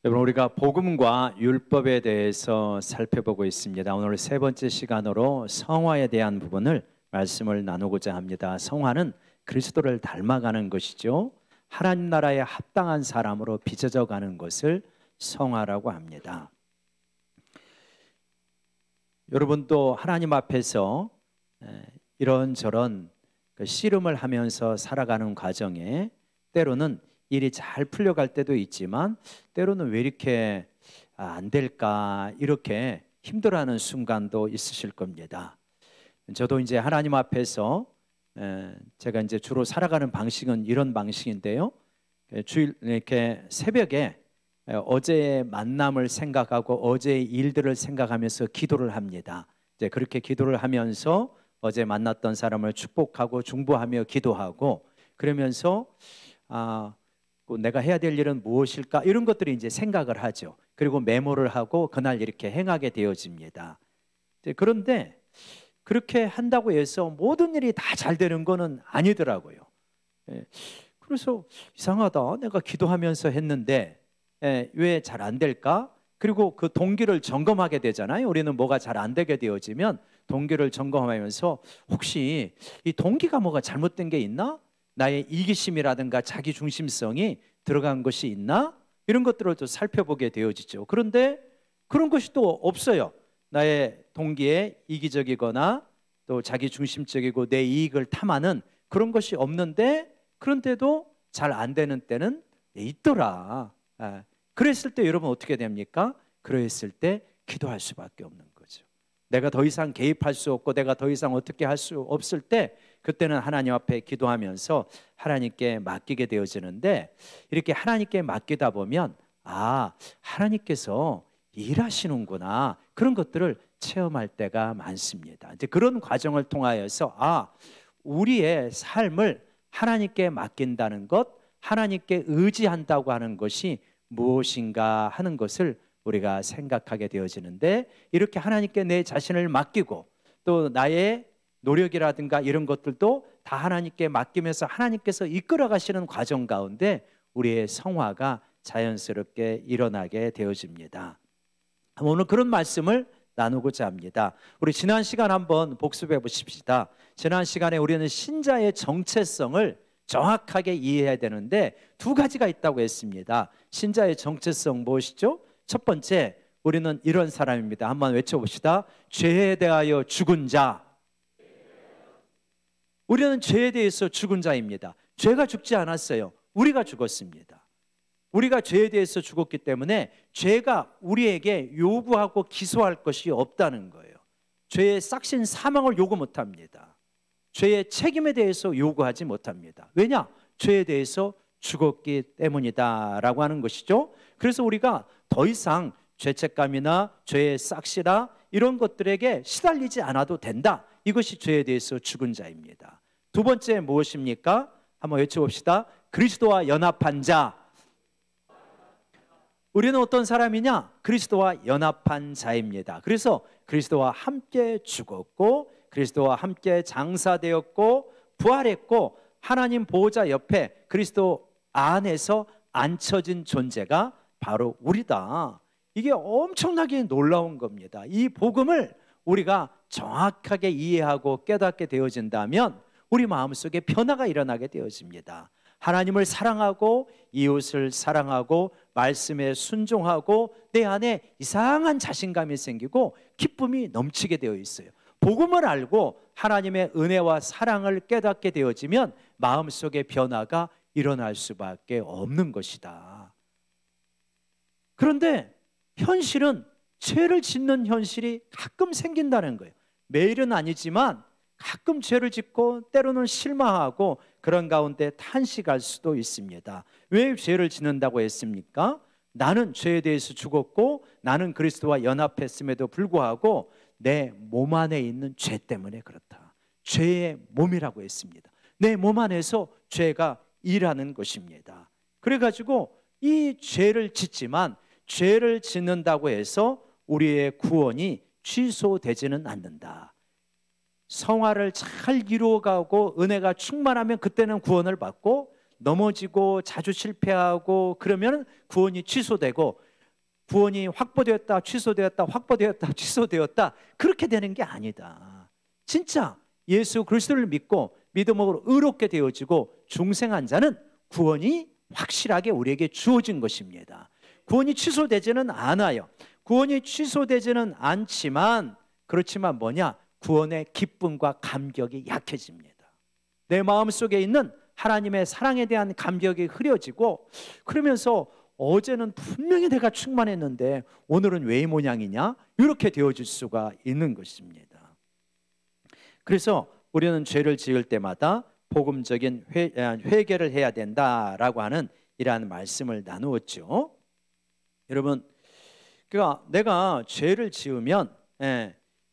여러분, 우리가 복음과 율법에 대해서 살펴보고 있습니다. 오늘 세 번째 시간으로 성화에 대한 부분을 말씀을 나누고자 합니다. 성화는 그리스도를 닮아가는 것이죠. 하나님 나라에 합당한 사람으로 빚어져 가는 것을 성화라고 합니다. 여러분도 하나님 앞에서 이런저런 씨름을 하면서 살아가는 과정에 때로는 일이 잘 풀려갈 때도 있지만 때로는 왜 이렇게 안 될까 이렇게 힘들어하는 순간도 있으실 겁니다. 저도 이제 하나님 앞에서 제가 이제 주로 살아가는 방식은 이런 방식인데요. 주일 이렇게 새벽에 어제의 만남을 생각하고 어제의 일들을 생각하면서 기도를 합니다. 이제 그렇게 기도를 하면서 어제 만났던 사람을 축복하고 중보하며 기도하고 그러면서 내가 해야 될 일은 무엇일까 이런 것들이 이제 생각을 하죠. 그리고 메모를 하고 그날 이렇게 행하게 되어집니다. 그런데 그렇게 한다고 해서 모든 일이 다 잘 되는 거는 아니더라고요. 그래서 이상하다. 내가 기도하면서 했는데 왜 잘 안 될까? 그리고 그 동기를 점검하게 되잖아요. 우리는 뭐가 잘 안 되게 되어지면 동기를 점검하면서 혹시 이 동기가 뭐가 잘못된 게 있나? 나의 이기심이라든가 자기중심성이 들어간 것이 있나? 이런 것들을 또 살펴보게 되어지죠. 그런데 그런 것이 또 없어요. 나의 동기에 이기적이거나 또 자기중심적이고 내 이익을 탐하는 그런 것이 없는데 그런데도 잘 안 되는 때는 있더라. 그랬을 때 여러분 어떻게 됩니까? 그랬을 때 기도할 수밖에 없는 거죠. 내가 더 이상 개입할 수 없고 내가 더 이상 어떻게 할 수 없을 때 그때는 하나님 앞에 기도하면서 하나님께 맡기게 되어지는데 이렇게 하나님께 맡기다 보면 하나님께서 일하시는구나 그런 것들을 체험할 때가 많습니다. 이제 그런 과정을 통하여서 우리의 삶을 하나님께 맡긴다는 것, 하나님께 의지한다고 하는 것이 무엇인가 하는 것을 우리가 생각하게 되어지는데 이렇게 하나님께 내 자신을 맡기고 또 나의 노력이라든가 이런 것들도 다 하나님께 맡기면서 하나님께서 이끌어 가시는 과정 가운데 우리의 성화가 자연스럽게 일어나게 되어집니다. 오늘 그런 말씀을 나누고자 합니다. 우리 지난 시간 한번 복습해 보십시다. 지난 시간에 우리는 신자의 정체성을 정확하게 이해해야 되는데 두 가지가 있다고 했습니다. 신자의 정체성 무엇이죠? 첫 번째, 우리는 이런 사람입니다. 한번 외쳐봅시다. 죄에 대하여 죽은 자. 우리는 죄에 대해서 죽은 자입니다. 죄가 죽지 않았어요. 우리가 죽었습니다. 우리가 죄에 대해서 죽었기 때문에 죄가 우리에게 요구하고 기소할 것이 없다는 거예요. 죄의 싹신 사망을 요구 못합니다. 죄의 책임에 대해서 요구하지 못합니다. 왜냐? 죄에 대해서 죽었기 때문이다 라고 하는 것이죠. 그래서 우리가 더 이상 죄책감이나 죄의 싹시나 이런 것들에게 시달리지 않아도 된다. 이것이 죄에 대해서 죽은 자입니다. 두 번째 무엇입니까? 한번 외쳐봅시다. 그리스도와 연합한 자. 우리는 어떤 사람이냐? 그리스도와 연합한 자입니다. 그래서 그리스도와 함께 죽었고 그리스도와 함께 장사되었고 부활했고 하나님 보호자 옆에 그리스도 안에서 앉혀진 존재가 바로 우리다. 이게 엄청나게 놀라운 겁니다. 이 복음을 우리가 정확하게 이해하고 깨닫게 되어진다면 우리 마음속에 변화가 일어나게 되어집니다. 하나님을 사랑하고 이웃을 사랑하고 말씀에 순종하고 내 안에 이상한 자신감이 생기고 기쁨이 넘치게 되어 있어요. 복음을 알고 하나님의 은혜와 사랑을 깨닫게 되어지면 마음속에 변화가 일어날 수밖에 없는 것이다. 그런데 현실은 죄를 짓는 현실이 가끔 생긴다는 거예요. 매일은 아니지만 가끔 죄를 짓고 때로는 실망하고 그런 가운데 탄식할 수도 있습니다. 왜 죄를 짓는다고 했습니까? 나는 죄에 대해서 죽었고 나는 그리스도와 연합했음에도 불구하고 내 몸 안에 있는 죄 때문에 그렇다. 죄의 몸이라고 했습니다. 내 몸 안에서 죄가 일하는 것입니다. 그래가지고 이 죄를 짓지만 죄를 짓는다고 해서 우리의 구원이 취소되지는 않는다. 성화를 잘 이루어가고 은혜가 충만하면 그때는 구원을 받고 넘어지고 자주 실패하고 그러면 구원이 취소되고 구원이 확보되었다, 취소되었다, 확보되었다, 취소되었다, 그렇게 되는 게 아니다. 진짜 예수 그리스도를 믿고 믿음으로 의롭게 되어지고 중생한 자는 구원이 확실하게 우리에게 주어진 것입니다. 구원이 취소되지는 않아요. 구원이 취소되지는 않지만, 그렇지만 뭐냐? 구원의 기쁨과 감격이 약해집니다. 내 마음속에 있는 하나님의 사랑에 대한 감격이 흐려지고, 그러면서 어제는 분명히 내가 충만했는데 오늘은 왜 이 모양이냐? 이렇게 되어질 수가 있는 것입니다. 그래서 우리는 죄를 지을 때마다 복음적인 회개를 해야 된다라고 하는 이러한 말씀을 나누었죠. 여러분, 그러니까 내가 죄를 지으면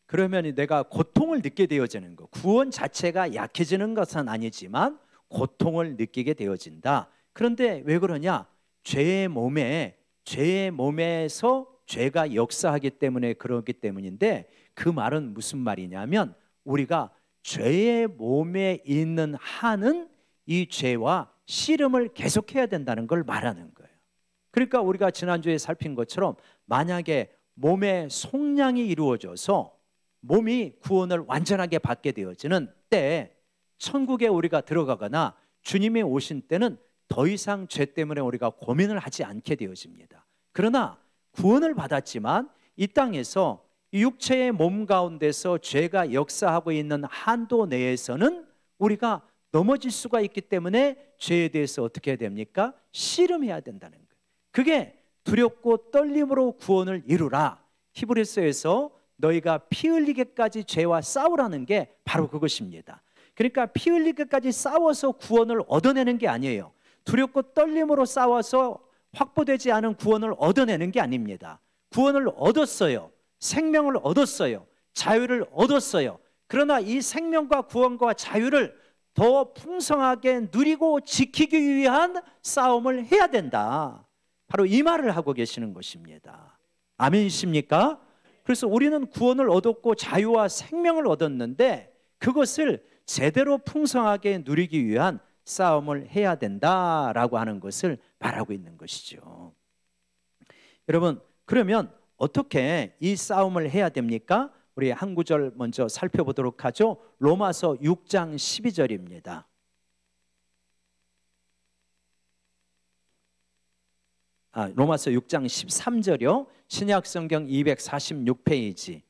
그러면 내가 고통을 느끼게 되어지는 거, 구원 자체가 약해지는 것은 아니지만 고통을 느끼게 되어진다. 그런데 왜 그러냐? 죄의 몸에서 죄가 역사하기 때문에 그러기 때문인데, 그 말은 무슨 말이냐면 우리가 죄의 몸에 있는 한은 이 죄와 씨름을 계속해야 된다는 걸 말하는 거예요. 그러니까 우리가 지난주에 살핀 것처럼 만약에 몸의 속량이 이루어져서 몸이 구원을 완전하게 받게 되어지는 때, 천국에 우리가 들어가거나 주님이 오신 때는 더 이상 죄 때문에 우리가 고민을 하지 않게 되어집니다. 그러나 구원을 받았지만 이 땅에서 육체의 몸 가운데서 죄가 역사하고 있는 한도 내에서는 우리가 넘어질 수가 있기 때문에 죄에 대해서 어떻게 해야 됩니까? 씨름해야 된다는 거예요. 그게 두렵고 떨림으로 구원을 이루라. 히브리서에서 너희가 피 흘리게까지 죄와 싸우라는 게 바로 그것입니다. 그러니까 피 흘리게까지 싸워서 구원을 얻어내는 게 아니에요. 두렵고 떨림으로 싸워서 확보되지 않은 구원을 얻어내는 게 아닙니다. 구원을 얻었어요. 생명을 얻었어요. 자유를 얻었어요. 그러나 이 생명과 구원과 자유를 더 풍성하게 누리고 지키기 위한 싸움을 해야 된다. 바로 이 말을 하고 계시는 것입니다. 아멘이십니까? 그래서 우리는 구원을 얻었고 자유와 생명을 얻었는데 그것을 제대로 풍성하게 누리기 위한 싸움을 해야 된다라고 하는 것을 말하고 있는 것이죠. 여러분, 그러면 어떻게 이 싸움을 해야 됩니까? 우리 한 구절 먼저 살펴보도록 하죠. 로마서 6장 12절입니다. 로마서 6장 13절이요. 신약성경 246페이지.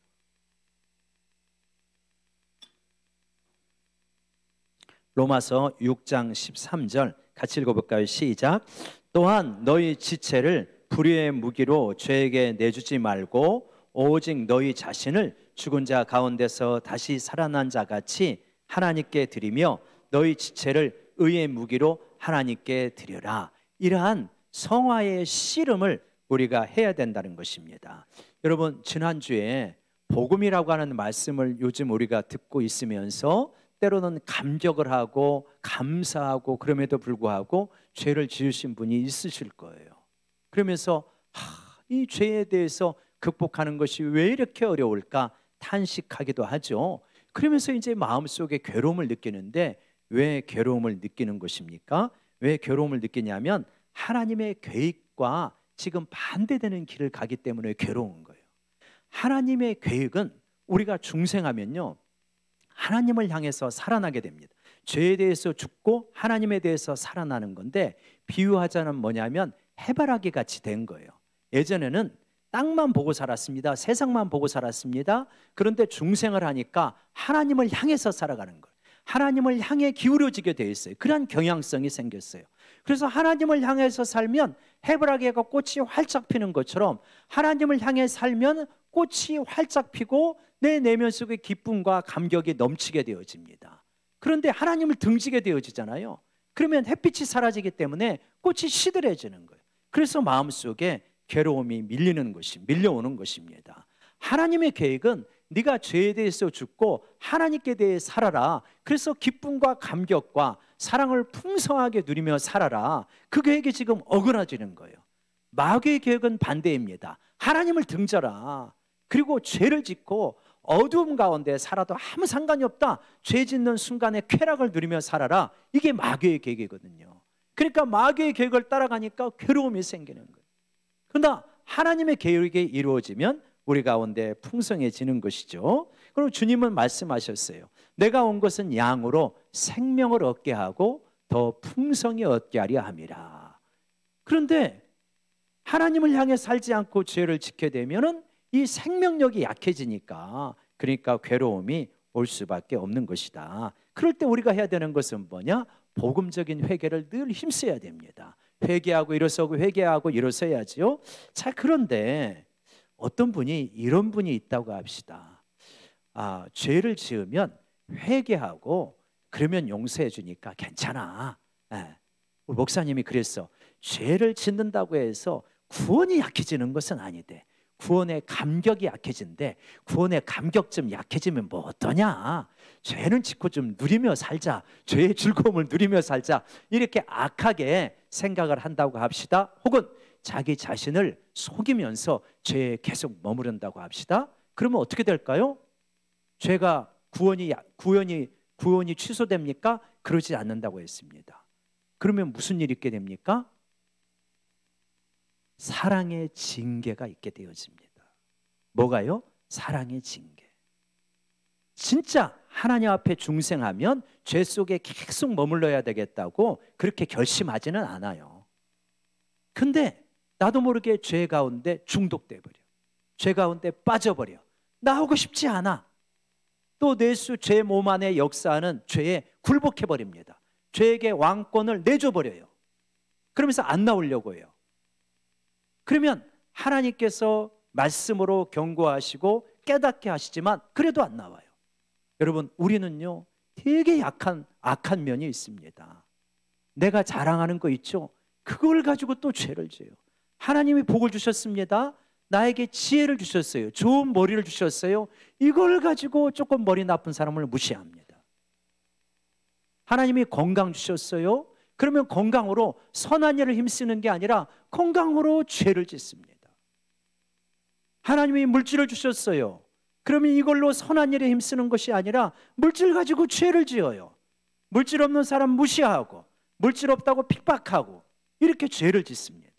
로마서 6장 13절 같이 읽어볼까요? 시작. 또한 너희 지체를 불의의 무기로 죄에게 내주지 말고 오직 너희 자신을 죽은 자 가운데서 다시 살아난 자 같이 하나님께 드리며 너희 지체를 의의 무기로 하나님께 드려라. 이러한 성화의 씨름을 우리가 해야 된다는 것입니다. 여러분, 지난주에 복음이라고 하는 말씀을 요즘 우리가 듣고 있으면서 때로는 감격을 하고 감사하고 그럼에도 불구하고 죄를 지으신 분이 있으실 거예요. 그러면서 이 죄에 대해서 극복하는 것이 왜 이렇게 어려울까 탄식하기도 하죠. 그러면서 이제 마음속에 괴로움을 느끼는데, 왜 괴로움을 느끼는 것입니까? 왜 괴로움을 느끼냐면 하나님의 계획과 지금 반대되는 길을 가기 때문에 괴로운 거예요. 하나님의 계획은 우리가 중생하면요, 하나님을 향해서 살아나게 됩니다. 죄에 대해서 죽고 하나님에 대해서 살아나는 건데, 비유하자면 뭐냐면 해바라기 같이 된 거예요. 예전에는 땅만 보고 살았습니다. 세상만 보고 살았습니다. 그런데 중생을 하니까 하나님을 향해서 살아가는 거예요. 하나님을 향해 기울어지게 돼 있어요. 그런 경향성이 생겼어요. 그래서 하나님을 향해서 살면 해바라기가 꽃이 활짝 피는 것처럼 하나님을 향해 살면 꽃이 활짝 피고 내 내면 속에 기쁨과 감격이 넘치게 되어집니다. 그런데 하나님을 등지게 되어지잖아요. 그러면 햇빛이 사라지기 때문에 꽃이 시들해지는 거예요. 그래서 마음속에 괴로움이 밀려오는 것입니다. 하나님의 계획은 네가 죄에 대해서 죽고 하나님께 대해 살아라. 그래서 기쁨과 감격과 사랑을 풍성하게 누리며 살아라. 그 계획이 지금 어그러지는 거예요. 마귀의 계획은 반대입니다. 하나님을 등져라. 그리고 죄를 짓고 어두움 가운데 살아도 아무 상관이 없다. 죄 짓는 순간에 쾌락을 누리며 살아라. 이게 마귀의 계획이거든요. 그러니까 마귀의 계획을 따라가니까 괴로움이 생기는 거예요. 그러나 하나님의 계획이 이루어지면 우리 가운데 풍성해지는 것이죠. 그럼 주님은 말씀하셨어요. 내가 온 것은 양으로 생명을 얻게 하고 더 풍성히 얻게 하려 함이라. 그런데 하나님을 향해 살지 않고 죄를 지게 되면은 이 생명력이 약해지니까, 그러니까 괴로움이 올 수밖에 없는 것이다. 그럴 때 우리가 해야 되는 것은 뭐냐? 복음적인 회개를 늘 힘써야 됩니다. 회개하고 일어서고 회개하고 일어서야지요. 자, 그런데 어떤 분이 이런 분이 있다고 합시다. 죄를 지으면 회개하고 그러면 용서해 주니까 괜찮아. 우리 목사님이 그랬어. 죄를 짓는다고 해서 구원이 약해지는 것은 아니대. 구원의 감격이 약해진대. 구원의 감격 좀 약해지면 뭐 어떠냐? 죄는 짓고 좀 누리며 살자. 죄의 즐거움을 누리며 살자. 이렇게 악하게 생각을 한다고 합시다. 혹은 자기 자신을 속이면서 죄에 계속 머무른다고 합시다. 그러면 어떻게 될까요? 죄가 구원이 취소됩니까? 그러지 않는다고 했습니다. 그러면 무슨 일이 있게 됩니까? 사랑의 징계가 있게 되어집니다. 뭐가요? 사랑의 징계. 진짜 하나님 앞에 중생하면 죄 속에 계속 머물러야 되겠다고 그렇게 결심하지는 않아요. 근데 나도 모르게 죄 가운데 중독돼 버려. 죄 가운데 빠져버려. 나오고 싶지 않아. 또 내수 죄 몸 안에 역사하는 죄에 굴복해 버립니다. 죄에게 왕권을 내줘 버려요. 그러면서 안 나오려고 해요. 그러면 하나님께서 말씀으로 경고하시고 깨닫게 하시지만 그래도 안 나와요. 여러분, 우리는요 되게 악한 면이 있습니다. 내가 자랑하는 거 있죠? 그걸 가지고 또 죄를 져요. 하나님이 복을 주셨습니다. 나에게 지혜를 주셨어요. 좋은 머리를 주셨어요. 이걸 가지고 조금 머리 나쁜 사람을 무시합니다. 하나님이 건강 주셨어요. 그러면 건강으로 선한 일을 힘쓰는 게 아니라 건강으로 죄를 짓습니다. 하나님이 물질을 주셨어요. 그러면 이걸로 선한 일에 힘쓰는 것이 아니라 물질 가지고 죄를 지어요. 물질 없는 사람 무시하고 물질 없다고 핍박하고 이렇게 죄를 짓습니다.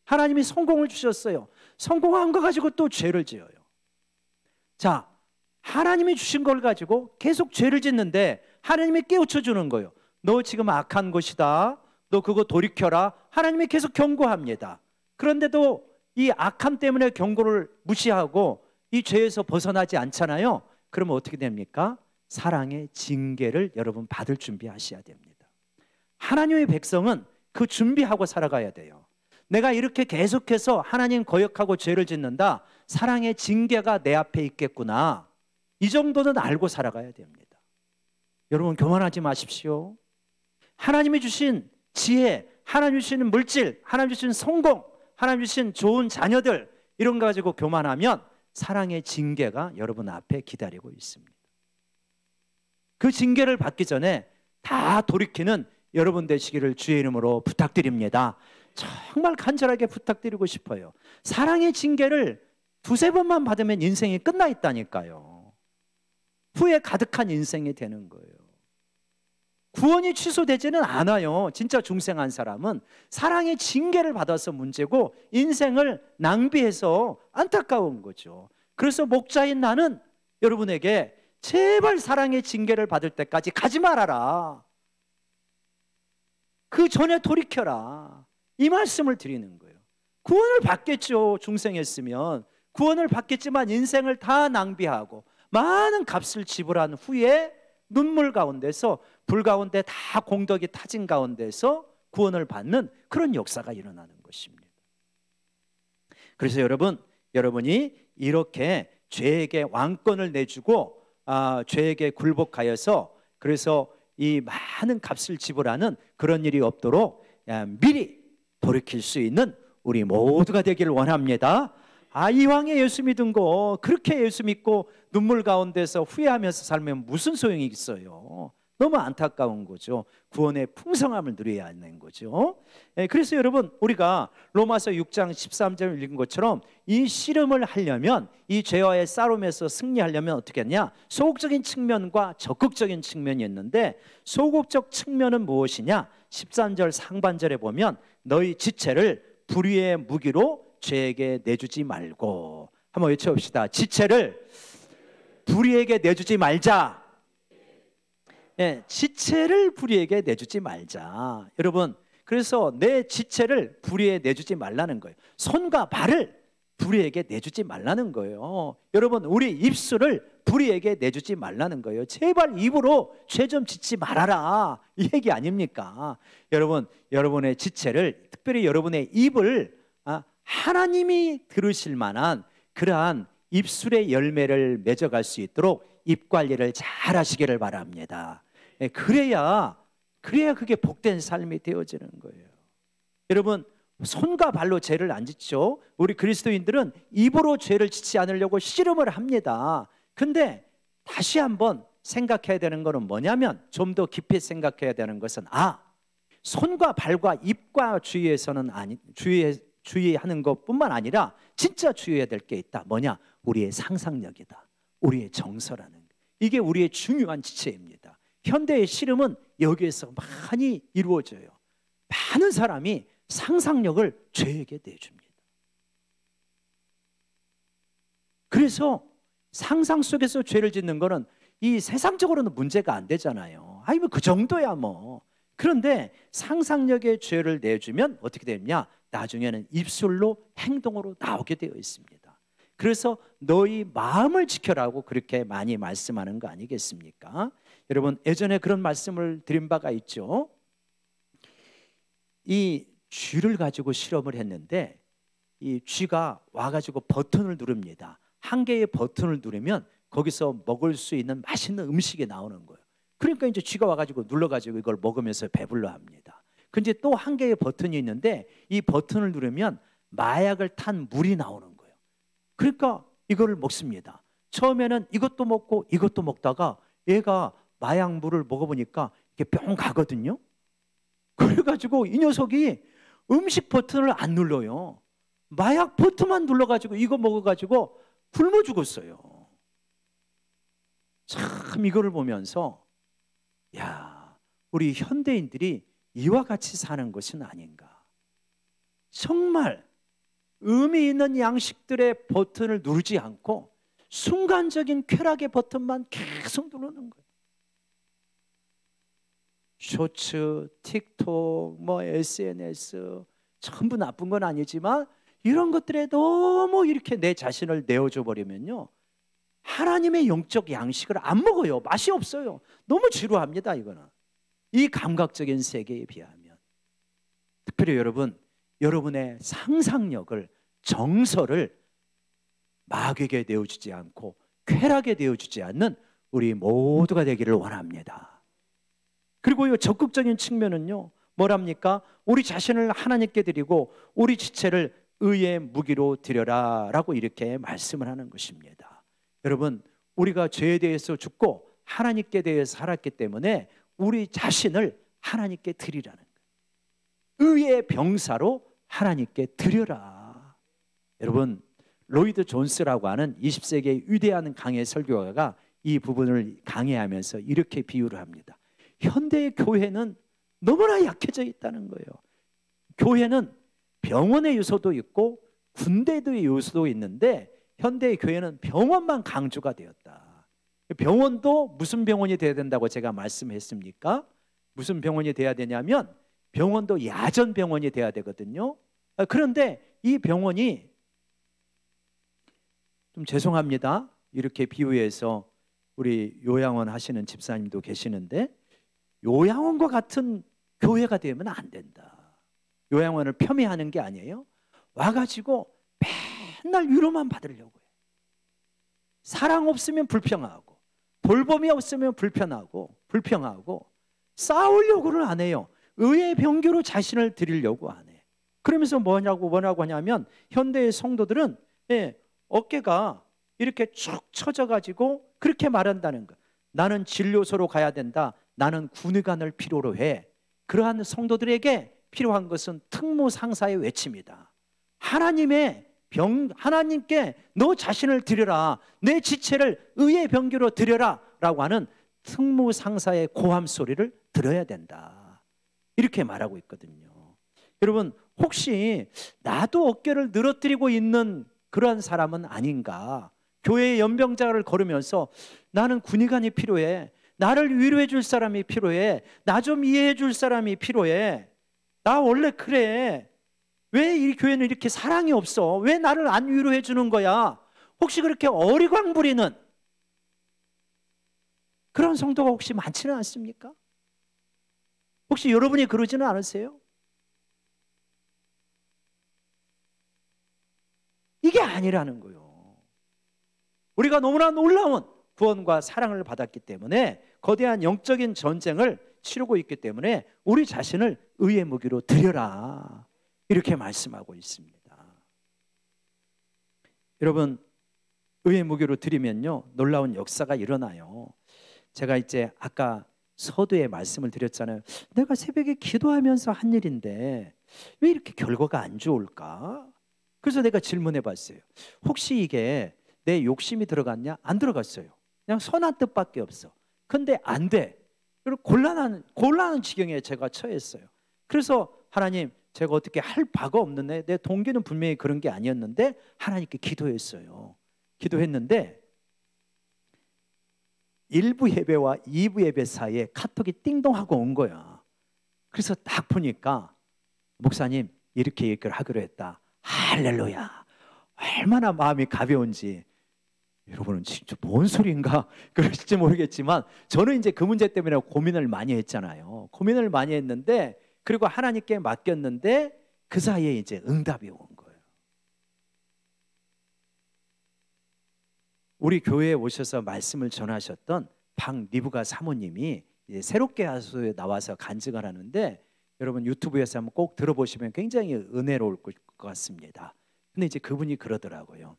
하나님이 성공을 주셨어요. 성공한 거 가지고 또 죄를 지어요. 자, 하나님이 주신 걸 가지고 계속 죄를 짓는데 하나님이 깨우쳐 주는 거예요. 너 지금 악한 것이다. 너 그거 돌이켜라. 하나님이 계속 경고합니다. 그런데도 이 악함 때문에 경고를 무시하고 이 죄에서 벗어나지 않잖아요. 그러면 어떻게 됩니까? 사랑의 징계를 여러분 받을 준비하셔야 됩니다. 하나님의 백성은 그 준비하고 살아가야 돼요. 내가 이렇게 계속해서 하나님 거역하고 죄를 짓는다. 사랑의 징계가 내 앞에 있겠구나. 이 정도는 알고 살아가야 됩니다. 여러분, 교만하지 마십시오. 하나님이 주신 지혜, 하나님 주시는 물질, 하나님 주신 성공, 하나님 주신 좋은 자녀들, 이런 거 가지고 교만하면 사랑의 징계가 여러분 앞에 기다리고 있습니다. 그 징계를 받기 전에 다 돌이키는 여러분 되시기를 주의 이름으로 부탁드립니다. 정말 간절하게 부탁드리고 싶어요. 사랑의 징계를 두세 번만 받으면 인생이 끝나 있다니까요. 후회 가득한 인생이 되는 거예요. 구원이 취소되지는 않아요. 진짜 중생한 사람은 사랑의 징계를 받아서 문제고 인생을 낭비해서 안타까운 거죠. 그래서 목자인 나는 여러분에게 제발 사랑의 징계를 받을 때까지 가지 말아라. 그 전에 돌이켜라. 이 말씀을 드리는 거예요. 구원을 받겠죠. 중생했으면 구원을 받겠지만 인생을 다 낭비하고 많은 값을 지불한 후에 눈물 가운데서 불 가운데 다 공덕이 타진 가운데서 구원을 받는 그런 역사가 일어나는 것입니다. 그래서 여러분이 이렇게 죄에게 왕권을 내주고 죄에게 굴복하여서 그래서 이 많은 값을 지불하는 그런 일이 없도록 미리 돌이킬 수 있는 우리 모두가 되기를 원합니다. 이왕에 예수 믿은 거 그렇게 예수 믿고 눈물 가운데서 후회하면서 살면 무슨 소용이 있어요. 너무 안타까운 거죠. 구원의 풍성함을 누려야 하는 거죠. 그래서 여러분, 우리가 로마서 6장 13절을 읽은 것처럼 이 씨름을 하려면, 이 죄와의 싸움에서 승리하려면 어떻게 했냐? 소극적인 측면과 적극적인 측면이 있는데, 소극적 측면은 무엇이냐? 13절 상반절에 보면 너희 지체를 불의의 무기로 죄에게 내주지 말고. 한번 외쳐봅시다. 지체를 불의에게 내주지 말자. 예, 지체를 불의에게 내주지 말자. 여러분, 그래서 내 지체를 불의에 내주지 말라는 거예요. 손과 발을 불의에게 내주지 말라는 거예요. 여러분, 우리 입술을 불의에게 내주지 말라는 거예요. 제발 입으로 죄 좀 짓지 말아라, 이 얘기 아닙니까? 여러분, 여러분의 지체를, 특별히 여러분의 입을 하나님이 들으실 만한 그러한 입술의 열매를 맺어갈 수 있도록 입 관리를 잘 하시기를 바랍니다. 그래야 그게 복된 삶이 되어지는 거예요. 여러분, 손과 발로 죄를 안 짓죠. 우리 그리스도인들은 입으로 죄를 짓지 않으려고 씨름을 합니다. 근데 다시 한번 생각해야 되는 것은 뭐냐면, 좀 더 깊이 생각해야 되는 것은 손과 발과 입과 주의하는 것뿐만 아니라 진짜 주의해야 될 게 있다. 뭐냐? 우리의 상상력이다. 우리의 정서라는 것. 이게 우리의 중요한 지체입니다. 현대의 씨름은 여기에서 많이 이루어져요. 많은 사람이 상상력을 죄에게 내줍니다. 그래서 상상 속에서 죄를 짓는 거는 이 세상적으로는 문제가 안 되잖아요. 뭐 그 정도야 뭐. 그런데 상상력의 죄를 내주면 어떻게 되느냐? 나중에는 입술로 행동으로 나오게 되어 있습니다. 그래서 너희 마음을 지켜라고 그렇게 많이 말씀하는 거 아니겠습니까? 여러분, 예전에 그런 말씀을 드린 바가 있죠. 이 쥐를 가지고 실험을 했는데, 이 쥐가 와가지고 버튼을 누릅니다. 한 개의 버튼을 누르면 거기서 먹을 수 있는 맛있는 음식이 나오는 거예요. 그러니까 이제 쥐가 와가지고 눌러가지고 이걸 먹으면서 배불러 합니다. 근데 또 한 개의 버튼이 있는데, 이 버튼을 누르면 마약을 탄 물이 나오는 거예요. 그러니까 이거를 먹습니다. 처음에는 이것도 먹고 이것도 먹다가 얘가 마약물을 먹어보니까 이게 뿅 가거든요. 그래가지고 이 녀석이 음식 버튼을 안 눌러요. 마약 버튼만 눌러가지고 이거 먹어가지고 굶어 죽었어요. 참, 이거를 보면서 우리 현대인들이 이와 같이 사는 것은 아닌가. 정말 의미 있는 양식들의 버튼을 누르지 않고 순간적인 쾌락의 버튼만 계속 누르는 거예요. 쇼츠, 틱톡, SNS 전부 나쁜 건 아니지만 이런 것들에 너무 이렇게 내 자신을 내어줘 버리면요, 하나님의 영적 양식을 안 먹어요. 맛이 없어요. 너무 지루합니다. 이거는 이 감각적인 세계에 비하면. 특별히 여러분의 상상력을, 정서를 마귀에게 내어주지 않고 쾌락에 내어주지 않는 우리 모두가 되기를 원합니다. 그리고 적극적인 측면은요, 뭐랍니까? 우리 자신을 하나님께 드리고 우리 지체를 의의 무기로 드려라 라고 이렇게 말씀을 하는 것입니다. 여러분, 우리가 죄에 대해서 죽고 하나님께 대해서 살았기 때문에 우리 자신을 하나님께 드리라는 거예요. 의의 병사로 하나님께 드려라. 여러분, 로이드 존스라고 하는 20세기의 위대한 강해 설교가가 이 부분을 강해하면서 이렇게 비유를 합니다. 현대의 교회는 너무나 약해져 있다는 거예요. 교회는 병원의 요소도 있고 군대의 요소도 있는데, 현대의 교회는 병원만 강조가 되었다. 병원도 무슨 병원이 돼야 된다고 제가 말씀했습니까? 무슨 병원이 돼야 되냐면 병원도 야전병원이 돼야 되거든요. 그런데 이 병원이, 좀 죄송합니다, 이렇게 비유해서 우리 요양원 하시는 집사님도 계시는데, 요양원과 같은 교회가 되면 안 된다. 요양원을 폄훼하는 게 아니에요. 와가지고 맨날 위로만 받으려고 해요. 사랑 없으면 불평하고, 돌봄이 없으면 불평하고 싸우려고는 안 해요. 의의 병교로 자신을 드리려고 안 해. 그러면서 뭐라고 하냐면, 현대의 성도들은 어깨가 이렇게 축 처져가지고 그렇게 말한다는 거. 나는 진료소로 가야 된다. 나는 군의관을 필요로 해. 그러한 성도들에게 필요한 것은 특무상사의 외침이다. 하나님께 너 자신을 드려라, 내 지체를 의의 병기로 드려라 라고 하는 특무상사의 고함 소리를 들어야 된다. 이렇게 말하고 있거든요. 여러분, 혹시 나도 어깨를 늘어뜨리고 있는 그런 사람은 아닌가? 교회의 연병장을 걸으면서 나는 군의관이 필요해. 나를 위로해 줄 사람이 필요해. 나 좀 이해해 줄 사람이 필요해. 나 원래 그래. 왜 이 교회는 이렇게 사랑이 없어? 왜 나를 안 위로해 주는 거야? 혹시 그렇게 어리광 부리는 그런 성도가 혹시 많지는 않습니까? 혹시 여러분이 그러지는 않으세요? 이게 아니라는 거예요. 우리가 너무나 놀라운 구원과 사랑을 받았기 때문에 거대한 영적인 전쟁을 치르고 있기 때문에 우리 자신을 의의 무기로 드려라, 이렇게 말씀하고 있습니다. 여러분, 의의 무기로 드리면요 놀라운 역사가 일어나요. 제가 이제 아까 서두에 말씀을 드렸잖아요. 내가 새벽에 기도하면서 한 일인데 왜 이렇게 결과가 안 좋을까? 그래서 내가 질문해 봤어요. 혹시 이게 내 욕심이 들어갔냐? 안 들어갔어요. 그냥 선한 뜻밖에 없어. 근데 안 돼. 그리고 곤란한 지경에 제가 처했어요. 그래서 하나님, 제가 어떻게 할 바가 없는데, 내 동기는 분명히 그런 게 아니었는데 하나님께 기도했어요. 기도했는데 1부 예배와 2부 예배 사이에 카톡이 띵동하고 온 거야. 그래서 딱 보니까 목사님 이렇게 얘기를 하기로 했다. 할렐루야. 얼마나 마음이 가벼운지. 여러분은 진짜 뭔 소리인가 그러실지 모르겠지만 저는 이제 그 문제 때문에 고민을 많이 했잖아요. 고민을 많이 했는데, 그리고 하나님께 맡겼는데 그 사이에 이제 응답이 온 거예요. 우리 교회에 오셔서 말씀을 전하셨던 박리브가 사모님이 이제 새롭게 하소에 나와서 간증을 하는데, 여러분 유튜브에서 한번 꼭 들어보시면 굉장히 은혜로울 것 같습니다. 근데 이제 그분이 그러더라고요.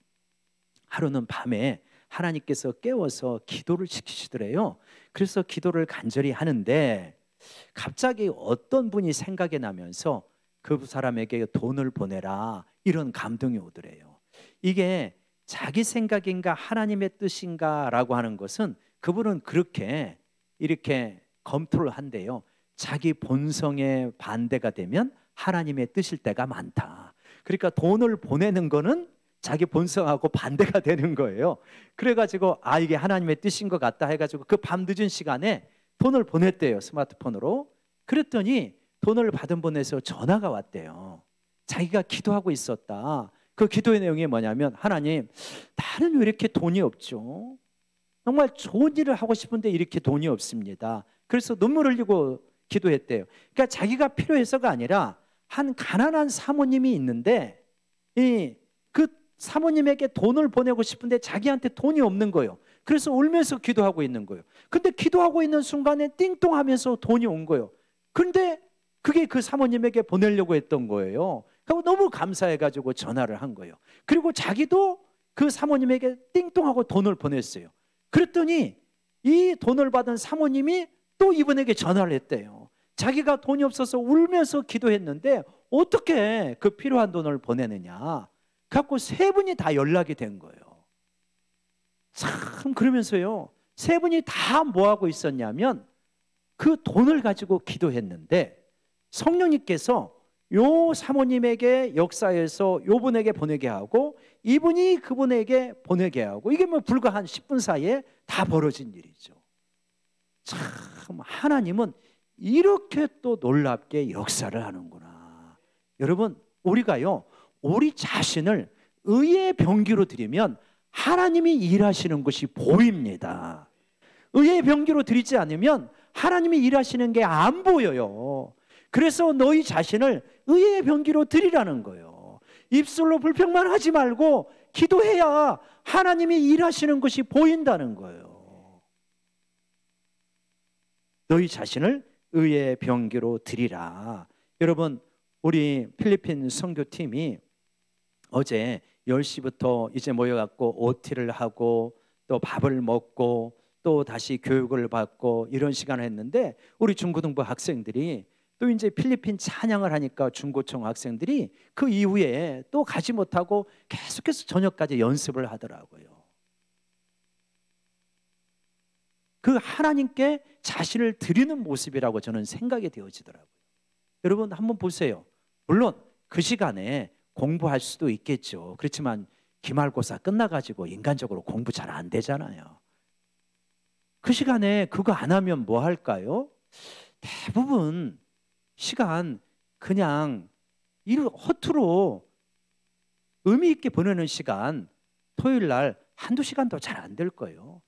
하루는 밤에 하나님께서 깨워서 기도를 시키시더래요. 그래서 기도를 간절히 하는데 갑자기 어떤 분이 생각이 나면서 그 사람에게 돈을 보내라, 이런 감동이 오더래요. 이게 자기 생각인가 하나님의 뜻인가 라고 하는 것은 그분은 그렇게 이렇게 검토를 한대요. 자기 본성에 반대가 되면 하나님의 뜻일 때가 많다. 그러니까 돈을 보내는 거는 자기 본성하고 반대가 되는 거예요. 그래가지고 이게 하나님의 뜻인 것 같다 해가지고 그 밤 늦은 시간에 돈을 보냈대요, 스마트폰으로. 그랬더니 돈을 받은 분에서 전화가 왔대요. 자기가 기도하고 있었다. 그 기도의 내용이 뭐냐면, 하나님, 나는 왜 이렇게 돈이 없죠? 정말 좋은 일을 하고 싶은데 이렇게 돈이 없습니다. 그래서 눈물 흘리고 기도했대요. 그러니까 자기가 필요해서가 아니라 한 가난한 사모님이 있는데 그 사모님에게 돈을 보내고 싶은데 자기한테 돈이 없는 거예요. 그래서 울면서 기도하고 있는 거예요. 근데 기도하고 있는 순간에 띵동하면서 돈이 온 거예요. 그런데 그게 그 사모님에게 보내려고 했던 거예요. 그리고 너무 감사해가지고 전화를 한 거예요. 그리고 자기도 그 사모님에게 띵동하고 돈을 보냈어요. 그랬더니 이 돈을 받은 사모님이 또 이분에게 전화를 했대요. 자기가 돈이 없어서 울면서 기도했는데 어떻게 그 필요한 돈을 보내느냐. 갖고 세 분이 다 연락이 된 거예요. 참, 그러면서요, 세 분이 다 뭐하고 있었냐면 그 돈을 가지고 기도했는데 성령님께서 요 사모님에게 역사해서 요 분에게 보내게 하고 이분이 그분에게 보내게 하고, 이게 뭐 불과 한 10분 사이에 다 벌어진 일이죠. 참, 하나님은 이렇게 또 놀랍게 역사를 하는구나. 여러분, 우리가요, 우리 자신을 의의 병기로 드리면 하나님이 일하시는 것이 보입니다. 의의 병기로 드리지 않으면 하나님이 일하시는 게 안 보여요. 그래서 너희 자신을 의의 병기로 드리라는 거예요. 입술로 불평만 하지 말고 기도해야 하나님이 일하시는 것이 보인다는 거예요. 너희 자신을 의의 병기로 드리라. 여러분, 우리 필리핀 선교팀이 어제 10시부터 이제 모여갖고 OT를 하고 또 밥을 먹고 또 다시 교육을 받고 이런 시간을 했는데, 우리 중고등부 학생들이 또 이제 필리핀 찬양을 하니까 중고청 학생들이 그 이후에 또 가지 못하고 계속해서 저녁까지 연습을 하더라고요. 그 하나님께 자신을 드리는 모습이라고 저는 생각이 되어지더라고요. 여러분 한번 보세요. 물론 그 시간에 공부할 수도 있겠죠. 그렇지만 기말고사 끝나가지고 인간적으로 공부 잘 안 되잖아요. 그 시간에 그거 안 하면 뭐 할까요? 대부분 시간 그냥 허투루 의미 있게 보내는 시간, 토요일 날 한두 시간도 잘 안 될 거예요.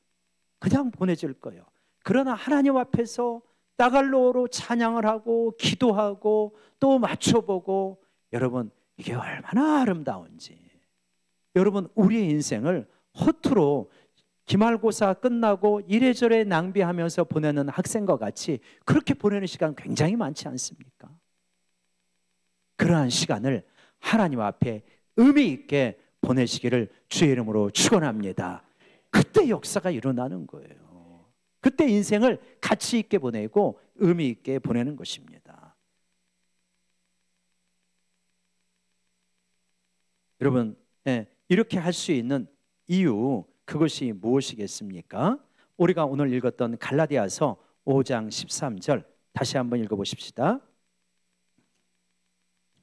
그냥 보내질 거예요. 그러나 하나님 앞에서 따갈로로 찬양을 하고 기도하고 또 맞춰보고, 여러분 이게 얼마나 아름다운지. 여러분 우리의 인생을 허투루 기말고사 끝나고 이래저래 낭비하면서 보내는 학생과 같이 그렇게 보내는 시간 굉장히 많지 않습니까? 그러한 시간을 하나님 앞에 의미 있게 보내시기를 주의 이름으로 축원합니다. 그때 역사가 일어나는 거예요. 그때 인생을 가치 있게 보내고 의미 있게 보내는 것입니다. 여러분, 이렇게 할 수 있는 이유, 그것이 무엇이겠습니까? 우리가 오늘 읽었던 갈라디아서 5장 13절 다시 한번 읽어보십시다.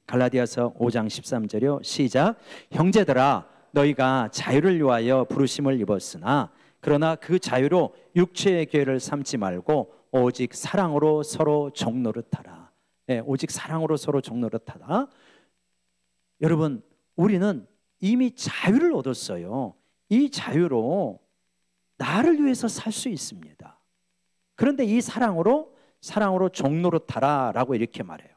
갈라디아서 5장 13절이요. 시작. 형제들아, 너희가 자유를 위하여 부르심을 입었으나 그러나 그 자유로 육체의 계를 삼지 말고 오직 사랑으로 서로 종노릇하라. 오직 사랑으로 서로 종노릇하라. 여러분, 우리는 이미 자유를 얻었어요. 이 자유로 나를 위해서 살 수 있습니다. 그런데 이 사랑으로 종노릇하라라고 이렇게 말해요.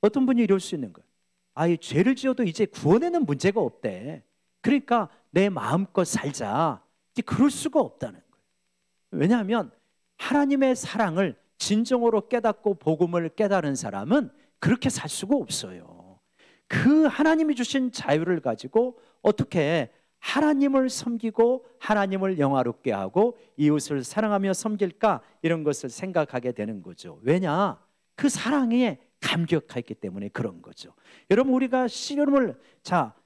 어떤 분이 이럴 수 있는 거예요. 이 죄를 지어도 이제 구원에는 문제가 없대. 그러니까 내 마음껏 살자. 이제 그럴 수가 없다는 거예요. 왜냐하면 하나님의 사랑을 진정으로 깨닫고 복음을 깨달은 사람은 그렇게 살 수가 없어요. 그 하나님이 주신 자유를 가지고 어떻게 하나님을 섬기고 하나님을 영화롭게 하고 이웃을 사랑하며 섬길까, 이런 것을 생각하게 되는 거죠. 왜냐? 그 사랑에 감격했기 때문에 그런 거죠. 여러분, 우리가 씨름을,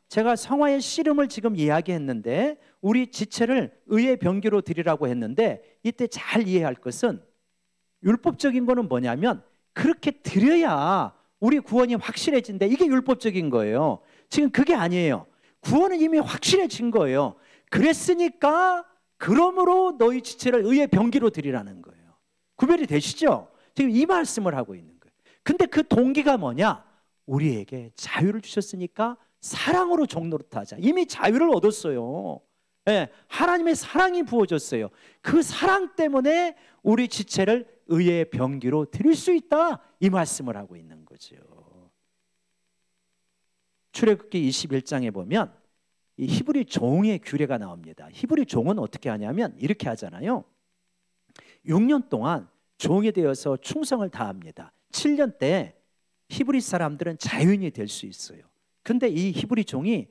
제가 성화의 씨름을 지금 이야기했는데 우리 지체를 의의 병기로 드리라고 했는데, 이때 잘 이해할 것은 율법적인 거는 뭐냐면 그렇게 드려야 우리 구원이 확실해진대. 이게 율법적인 거예요. 지금 그게 아니에요. 구원은 이미 확실해진 거예요. 그랬으니까 그러므로 너희 지체를 의의 병기로 드리라는 거예요. 구별이 되시죠? 지금 이 말씀을 하고 있는 거예요. 근데 그 동기가 뭐냐? 우리에게 자유를 주셨으니까 사랑으로 종노릇하자. 이미 자유를 얻었어요. 하나님의 사랑이 부어졌어요. 그 사랑 때문에 우리 지체를 의의 병기로 드릴 수 있다, 이 말씀을 하고 있는 거죠. 출애굽기 21장에 보면 이 히브리 종의 규례가 나옵니다. 히브리 종은 어떻게 하냐면 이렇게 하잖아요. 6년 동안 종이 되어서 충성을 다합니다. 7년 때 히브리 사람들은 자유인이 될 수 있어요. 근데 이 히브리 종이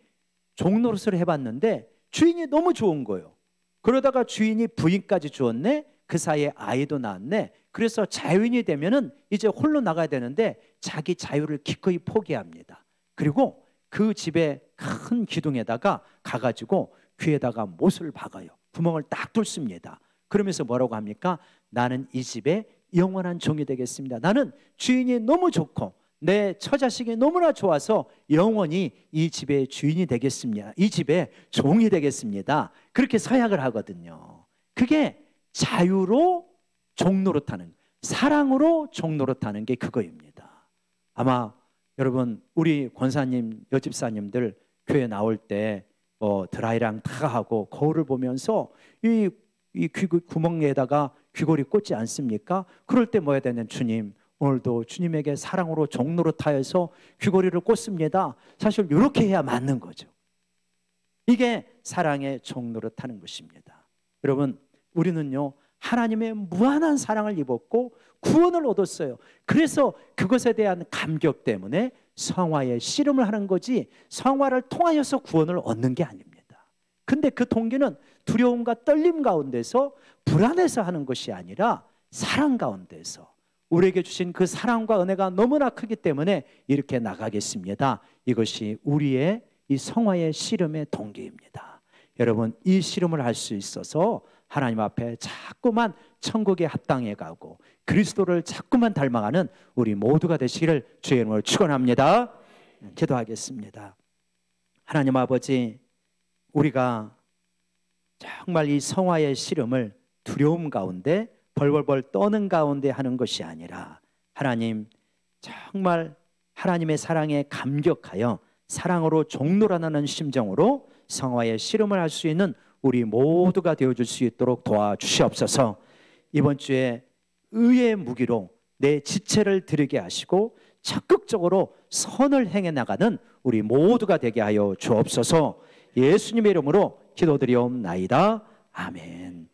종노릇을 해봤는데 주인이 너무 좋은 거예요. 그러다가 주인이 부인까지 주었네. 그 사이에 아이도 낳았네. 그래서 자유인이 되면은 이제 홀로 나가야 되는데 자기 자유를 기꺼이 포기합니다. 그리고 그 집에 큰 기둥에다가 가가지고 귀에다가 못을 박아요. 구멍을 딱 뚫습니다. 그러면서 뭐라고 합니까? 나는 이 집의 영원한 종이 되겠습니다. 나는 주인이 너무 좋고 내 처자식이 너무나 좋아서 영원히 이 집의 주인이 되겠습니다. 이 집의 종이 되겠습니다. 그렇게 서약을 하거든요. 그게 자유로 종노릇하는, 사랑으로 종노릇하는 게 그거입니다. 아마 여러분, 우리 권사님, 여집사님들 교회 나올 때 드라이랑 다 하고 거울을 보면서 이 귀 구멍에다가 귀걸이 꽂지 않습니까? 그럴 때 뭐 해야 되는, 주님 오늘도 주님에게 사랑으로 종노릇하여서 귀걸이를 꽂습니다. 사실 이렇게 해야 맞는 거죠. 이게 사랑의 종노릇하는 것입니다. 여러분, 우리는요 하나님의 무한한 사랑을 입었고 구원을 얻었어요. 그래서 그것에 대한 감격 때문에 성화의 씨름을 하는 거지, 성화를 통하여서 구원을 얻는 게 아닙니다. 근데 그 동기는 두려움과 떨림 가운데서 불안해서 하는 것이 아니라 사랑 가운데서 우리에게 주신 그 사랑과 은혜가 너무나 크기 때문에 이렇게 나가겠습니다. 이것이 우리의 이 성화의 씨름의 동기입니다. 여러분, 이 씨름을 할 수 있어서 하나님 앞에 자꾸만 천국에 합당해 가고 그리스도를 자꾸만 닮아가는 우리 모두가 되시기를 주의 이름으로 축원합니다. 기도하겠습니다. 하나님 아버지, 우리가 정말 이 성화의 씨름을 두려움 가운데 벌벌벌 떠는 가운데 하는 것이 아니라 하나님, 정말 하나님의 사랑에 감격하여 사랑으로 종노란하는 심정으로 성화의 씨름을 할 수 있는 우리 모두가 되어줄 수 있도록 도와주시옵소서. 이번 주에 의의 무기로 내 지체를 드리게 하시고 적극적으로 선을 행해 나가는 우리 모두가 되게 하여 주옵소서. 예수님의 이름으로 기도드리옵나이다. 아멘.